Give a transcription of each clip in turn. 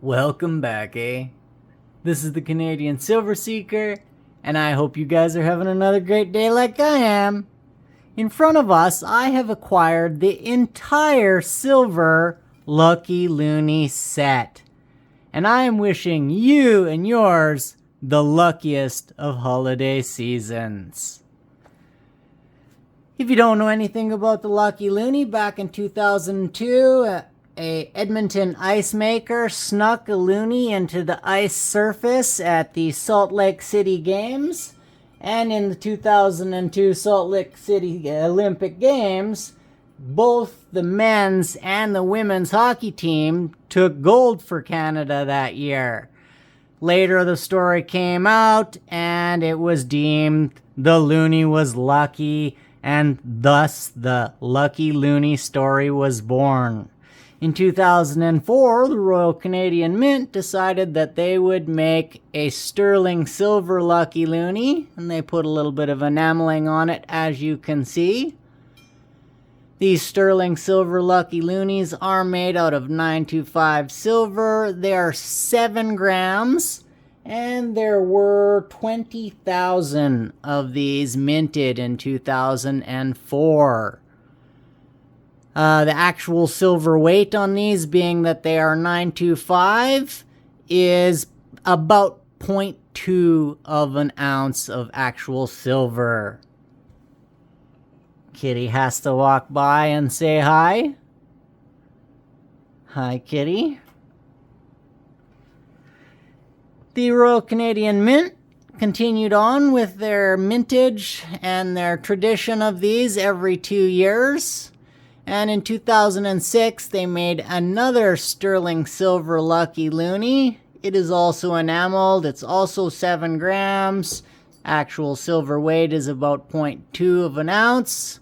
Welcome back, eh? This is the Canadian Silver Seeker, and I hope you guys are having another great day like I am. In front of us, I have acquired the entire silver Lucky Loonie set, and I am wishing you and yours the luckiest of holiday seasons. If you don't know anything about the Lucky Loonie, back in 2002, a Edmonton ice maker snuck a Loonie into the ice surface at the Salt Lake City Games. And in the 2002 Salt Lake City Olympic Games, both the men's and the women's hockey team took gold for Canada that year. Later, the story came out, and it was deemed the Loonie was lucky, and thus the Lucky Loonie story was born. In 2004, the Royal Canadian Mint decided that they would make a sterling silver Lucky Loonie, and they put a little bit of enameling on it, as you can see. These sterling silver Lucky Loonies are made out of 925 silver. They are 7 grams, and there were 20,000 of these minted in 2004. The actual silver weight on these, being that they are 925, is about 0.2 of an ounce of actual silver. Kitty has to walk by and say hi. Hi, Kitty. The Royal Canadian Mint continued on with their mintage and their tradition of these every 2 years. And in 2006, they made another sterling silver Lucky Loonie. It is also enameled. It's also 7 grams. Actual silver weight is about 0.2 of an ounce.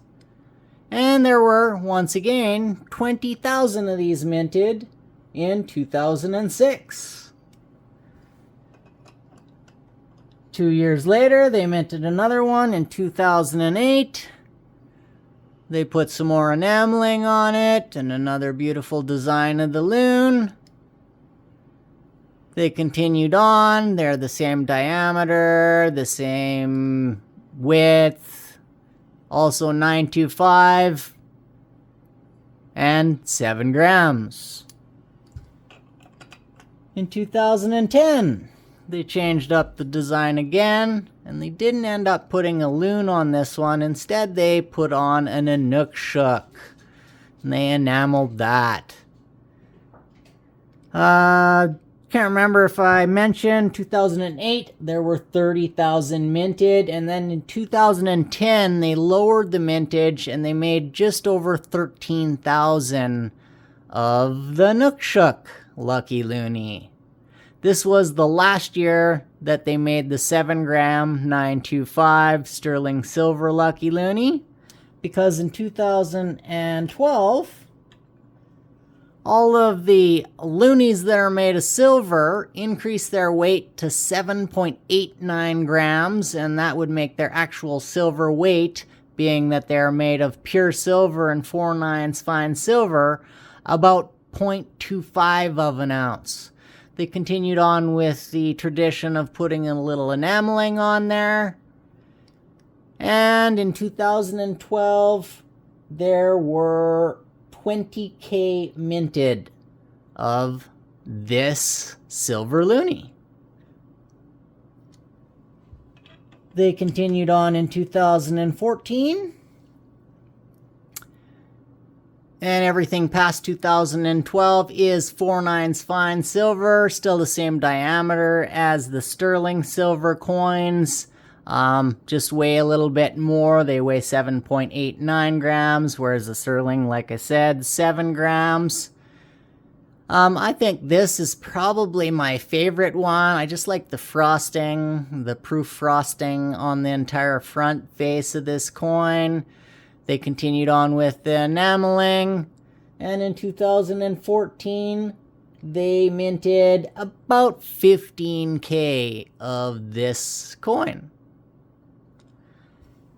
And there were, once again, 20,000 of these minted in 2006. 2 years later, they minted another one in 2008. They put some more enameling on it and another beautiful design of the loon. They continued on. They're the same diameter, the same width, also 925 and 7 grams. In 2010, they changed up the design again, and they didn't end up putting a loon on this one. Instead, they put on an Inukshuk, and they enameled that. Can't remember if I mentioned 2008, there were 30,000 minted, and then in 2010, they lowered the mintage, and they made just over 13,000 of the Inukshuk Lucky Loonie. This was the last year that they made the 7 gram 925 sterling silver Lucky Loonie, because in 2012, all of the loonies that are made of silver increase their weight to 7.89 grams, and that would make their actual silver weight, being that they're made of pure silver and 4/9 fine silver, about 0.25 of an ounce. They continued on with the tradition of putting a little enameling on there. And in 2012, there were 20K minted of this silver Loonie. They continued on in 2014. And everything past 2012 is 4/9 fine silver, still the same diameter as the sterling silver coins. Just weigh a little bit more. They weigh 7.89 grams, whereas the sterling, like I said, 7 grams. I think this is probably my favorite one. I just like the frosting, the proof frosting on the entire front face of this coin. They continued on with the enameling, and in 2014, they minted about 15K of this coin.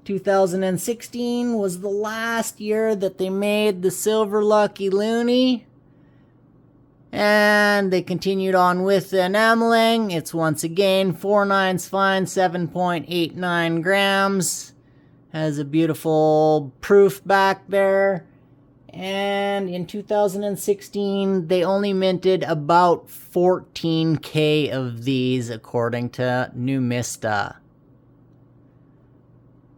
2016 was the last year that they made the silver Lucky Loonie, And they continued on with the enameling. It's once again 4 9s fine, 7.89 grams. Has a beautiful proof back there. And in 2016, they only minted about 14K of these, according to Numista.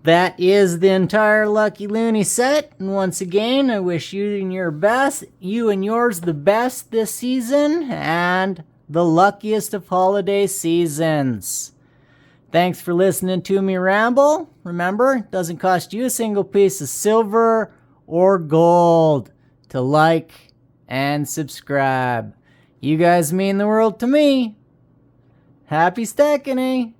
That is the entire Lucky Loonie set. And once again, I wish you and yours the best this season and the luckiest of holiday seasons. Thanks for listening to me ramble. Remember, it doesn't cost you a single piece of silver or gold to like and subscribe. You guys mean the world to me. Happy stacking, eh?